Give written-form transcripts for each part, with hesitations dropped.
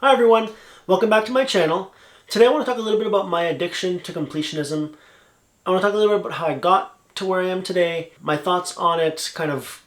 Hi everyone, welcome back to my channel. Today I want to talk a little bit about my addiction to completionism. I want to talk a little bit about how I got to where I am today, my thoughts on it, kind of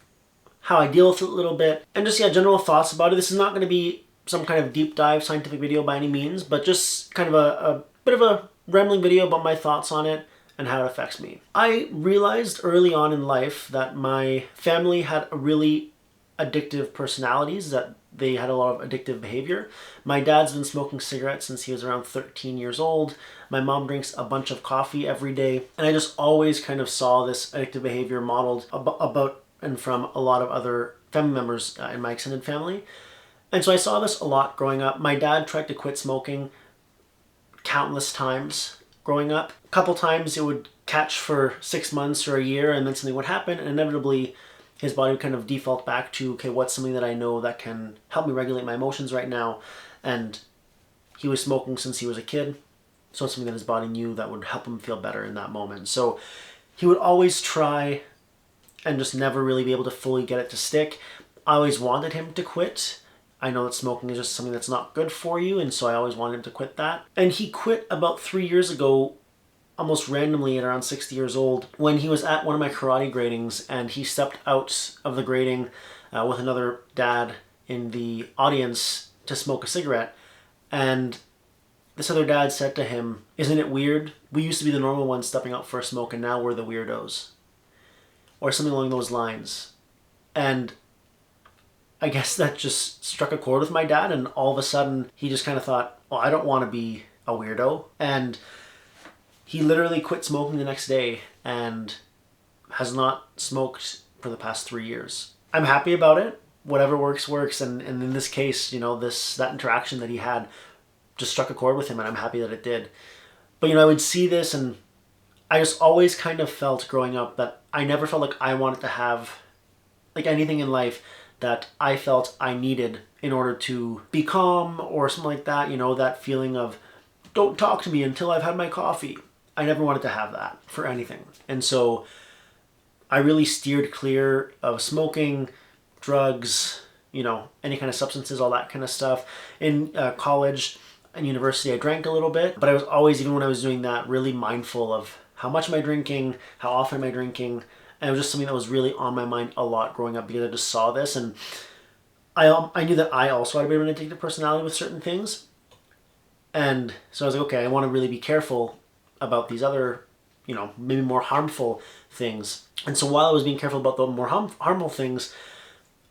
how I deal with it a little bit, and just general thoughts about it. This is not going to be some kind of deep dive scientific video by any means, but just kind of a bit of a rambling video about my thoughts on it and how it affects me. I realized early on in life that my family had a really addictive personalities, that they had a lot of addictive behavior. My dad's been smoking cigarettes since he was around 13 years old. My mom drinks a bunch of coffee every day. And I just always kind of saw this addictive behavior modeled about and from a lot of other family members in my extended family. And so I saw this a lot growing up. My dad tried to quit smoking countless times growing up. A couple times it would catch for 6 months or a year, and then something would happen, and inevitably his body would kind of default back to, okay, what's something that I know that can help me regulate my emotions right now? And he was smoking since he was a kid, so it's something that his body knew that would help him feel better in that moment. So he would always try and just never really be able to fully get it to stick. I always wanted him to quit. I know that smoking is just something that's not good for you, and so I always wanted him to quit that. And he quit about 3 years ago, almost randomly at around 60 years old, when he was at one of my karate gradings, and he stepped out of the grading with another dad in the audience to smoke a cigarette. And this other dad said to him, "Isn't it weird? We used to be the normal ones stepping out for a smoke, and now we're the weirdos." Or something along those lines. And I guess that just struck a chord with my dad, and all of a sudden he just kind of thought, well, I don't want to be a weirdo. And he literally quit smoking the next day and has not smoked for the past 3 years. I'm happy about it. Whatever works, works. And in this case, that interaction that he had just struck a chord with him, and I'm happy that it did. But, I would see this, and I just always kind of felt growing up that I never felt like I wanted to have like anything in life that I felt I needed in order to be calm or something like that. That feeling of, don't talk to me until I've had my coffee. I never wanted to have that for anything. And so I really steered clear of smoking, drugs, any kind of substances, all that kind of stuff. In college and university, I drank a little bit, but I was always, even when I was doing that, really mindful of how much am I drinking, how often am I drinking. And it was just something that was really on my mind a lot growing up, because I just saw this, and I knew that I also had a bit of an addictive personality with certain things. And so I was like, okay, I want to really be careful about these other, maybe more harmful things. And so while I was being careful about the more harmful things,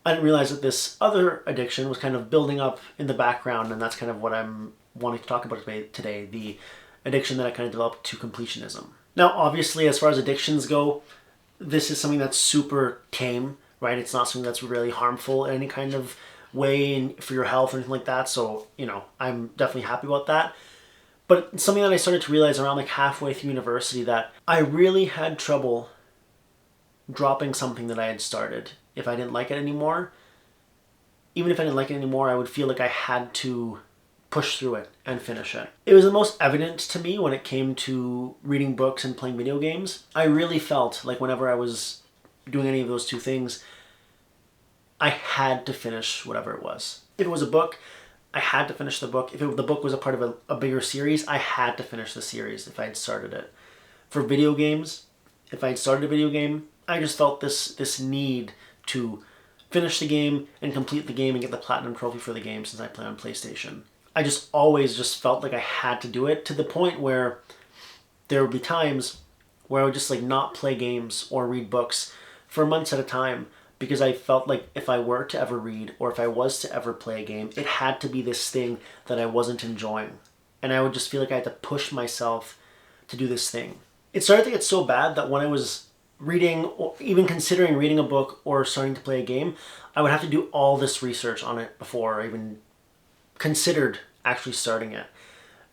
I didn't realize that this other addiction was kind of building up in the background, and that's kind of what I'm wanting to talk about today, the addiction that I kind of developed to completionism. Now, obviously, as far as addictions go, this is something that's super tame, right? It's not something that's really harmful in any kind of way for your health or anything like that. So, I'm definitely happy about that. But it's something that I started to realize around like halfway through university, that I really had trouble dropping something that I had started if I didn't like it anymore. Even if I didn't like it anymore, I would feel like I had to push through it and finish it. It was the most evident to me when it came to reading books and playing video games. I really felt like whenever I was doing any of those two things, I had to finish whatever it was. If it was a book, I had to finish the book. If the book was a part of a bigger series, I had to finish the series if I had started it. For video games, if I had started a video game, I just felt this need to finish the game and complete the game and get the platinum trophy for the game, since I play on PlayStation. I just always just felt like I had to do it, to the point where there would be times where I would just like not play games or read books for months at a time, because I felt like if I were to ever read or if I was to ever play a game, it had to be this thing that I wasn't enjoying. And I would just feel like I had to push myself to do this thing. It started to get so bad that when I was reading, or even considering reading a book or starting to play a game, I would have to do all this research on it before I even considered actually starting it.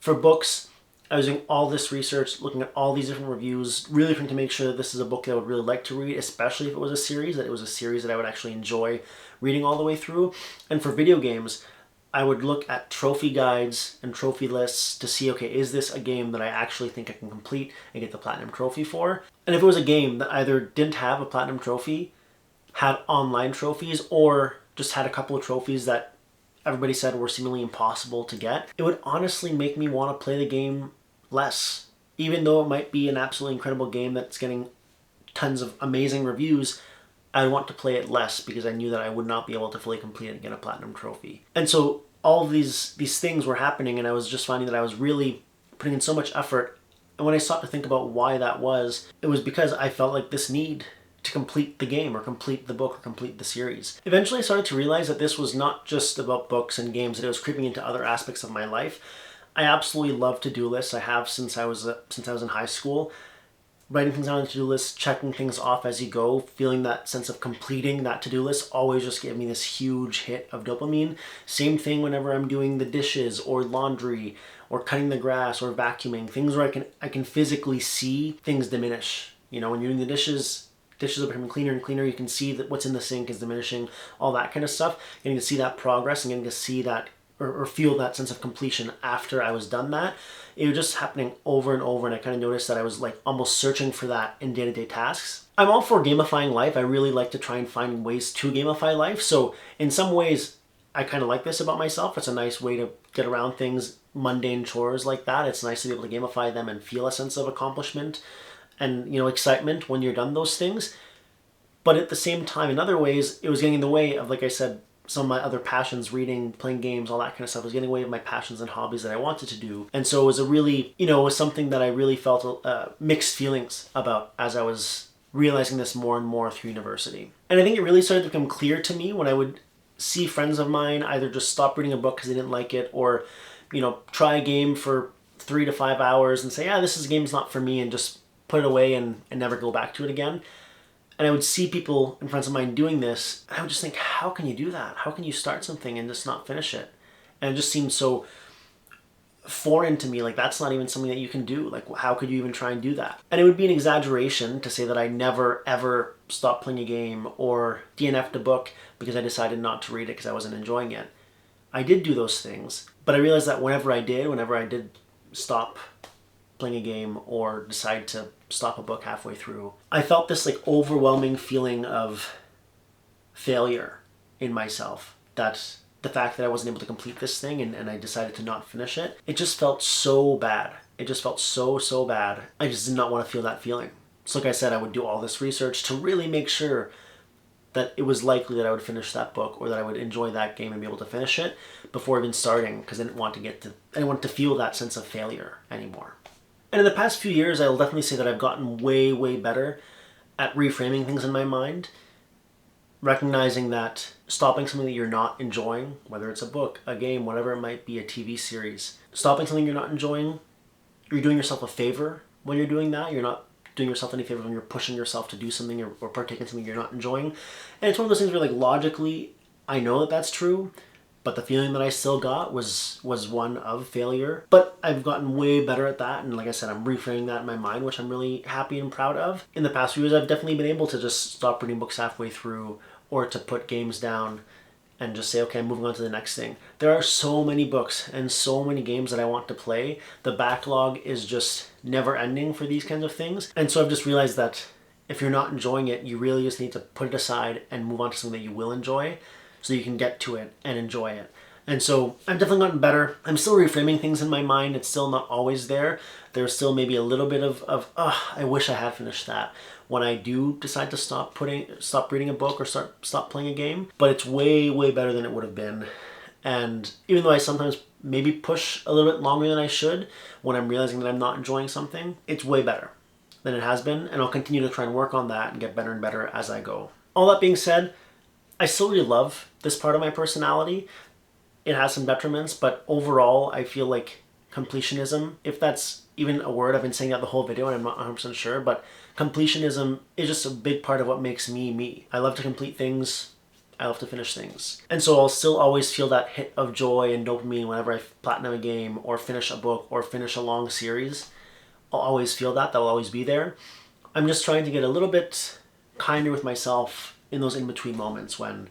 For books, I was doing all this research, looking at all these different reviews, really trying to make sure that this is a book that I would really like to read, especially if it was a series, that it was a series that I would actually enjoy reading all the way through. And for video games, I would look at trophy guides and trophy lists to see, okay, is this a game that I actually think I can complete and get the platinum trophy for? And if it was a game that either didn't have a platinum trophy, had online trophies, or just had a couple of trophies that everybody said were seemingly impossible to get, it would honestly make me want to play the game less. Even though it might be an absolutely incredible game that's getting tons of amazing reviews, I want to play it less because I knew that I would not be able to fully complete it and get a platinum trophy. And so all of these things were happening, and I was just finding that I was really putting in so much effort. And when I sought to think about why that was, it was because I felt like this need to complete the game or complete the book or complete the series. Eventually I started to realize that this was not just about books and games, that it was creeping into other aspects of my life. I absolutely love to-do lists. I have since I was in high school. Writing things on a to-do list, checking things off as you go, feeling that sense of completing that to-do list always just gave me this huge hit of dopamine. Same thing whenever I'm doing the dishes or laundry or cutting the grass or vacuuming, things where I can physically see things diminish. You know, when you're doing the dishes are becoming cleaner and cleaner, you can see that what's in the sink is diminishing, all that kind of stuff. Getting to see that progress and getting to see that or feel that sense of completion after I was done that. It was just happening over and over, and I kind of noticed that I was like almost searching for that in day-to-day tasks. I'm all for gamifying life. I really like to try and find ways to gamify life. So in some ways, I kind of like this about myself. It's a nice way to get around things, mundane chores like that. It's nice to be able to gamify them and feel a sense of accomplishment and, you know, excitement when you're done those things. But at the same time, in other ways, it was getting in the way of, like I said, some of my other passions, reading, playing games, all that kind of stuff, was getting away with my passions and hobbies that I wanted to do. And so it was a really, you know, it was something that I really felt mixed feelings about as I was realizing this more and more through university. And I think it really started to become clear to me when I would see friends of mine either just stop reading a book because they didn't like it, or, you know, try a game for 3 to 5 hours and say, yeah, this game's not for me, and just put it away and never go back to it again. And I would see people in friends of mine doing this, and I would just think, how can you do that? How can you start something and just not finish it? And it just seemed so foreign to me, like that's not even something that you can do. Like, how could you even try and do that? And it would be an exaggeration to say that I never ever stopped playing a game or DNF'd a book because I decided not to read it because I wasn't enjoying it. I did do those things, but I realized that whenever I did stop playing a game or decide to stop a book halfway through, I felt this like overwhelming feeling of failure in myself. That the fact that I wasn't able to complete this thing and I decided to not finish it, it just felt so bad. It just felt so bad. I just did not want to feel that feeling. So like I said, I would do all this research to really make sure that it was likely that I would finish that book or that I would enjoy that game and be able to finish it before even starting, because I didn't want to feel that sense of failure anymore. And in the past few years, I'll definitely say that I've gotten way better at reframing things in my mind, recognizing that stopping something that you're not enjoying, whether it's a book, a game, whatever it might be, a TV series, stopping something you're not enjoying, you're doing yourself a favor when you're doing that. You're not doing yourself any favor when you're pushing yourself to do something or partake in something you're not enjoying. And it's one of those things where, like, logically, I know that that's true, but the feeling that I still got was one of failure. But I've gotten way better at that, and like I said, I'm reframing that in my mind, which I'm really happy and proud of. In the past few years, I've definitely been able to just stop reading books halfway through, or to put games down and just say, okay, I'm moving on to the next thing. There are so many books and so many games that I want to play. The backlog is just never ending for these kinds of things. And so I've just realized that if you're not enjoying it, you really just need to put it aside and move on to something that you will enjoy, so you can get to it and enjoy it. And so I've definitely gotten better. I'm still reframing things in my mind. It's still not always there. There's still maybe a little bit of I wish I had finished that when I do decide to stop reading a book or stop playing a game. But it's way better than it would have been. And even though I sometimes maybe push a little bit longer than I should when I'm realizing that I'm not enjoying something, it's way better than it has been. And I'll continue to try and work on that and get better and better as I go. All that being said, I still really love this part of my personality. It has some detriments, but overall, I feel like completionism, if that's even a word, I've been saying that the whole video and I'm not 100% sure, but completionism is just a big part of what makes me me. I love to complete things. I love to finish things. And so I'll still always feel that hit of joy and dopamine whenever I platinum a game or finish a book or finish a long series. I'll always feel that. That will always be there. I'm just trying to get a little bit kinder with myself in those in-between moments when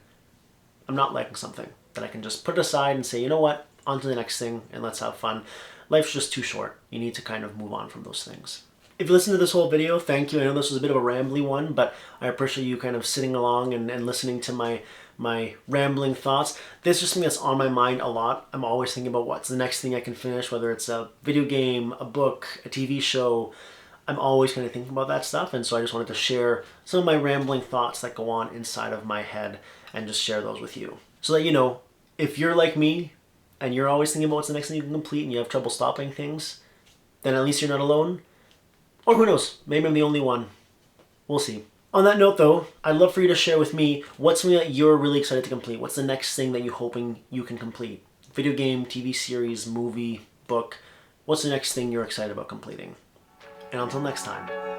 I'm not liking something, that I can just put it aside and say, you know what, on to the next thing and let's have fun. Life's just too short. You need to kind of move on from those things. If you listened to this whole video, thank you. I know this was a bit of a rambly one, but I appreciate you kind of sitting along and listening to my my rambling thoughts. This is just something that's on my mind a lot. I'm always thinking about what's the next thing I can finish, whether it's a video game, a book, a TV show. I'm always kind of thinking about that stuff, and so I just wanted to share some of my rambling thoughts that go on inside of my head and just share those with you. So that you know, if you're like me and you're always thinking about what's the next thing you can complete and you have trouble stopping things, then at least you're not alone. Or who knows, maybe I'm the only one. We'll see. On that note though, I'd love for you to share with me what's something that you're really excited to complete. What's the next thing that you're hoping you can complete? Video game, TV series, movie, book. What's the next thing you're excited about completing? And until next time.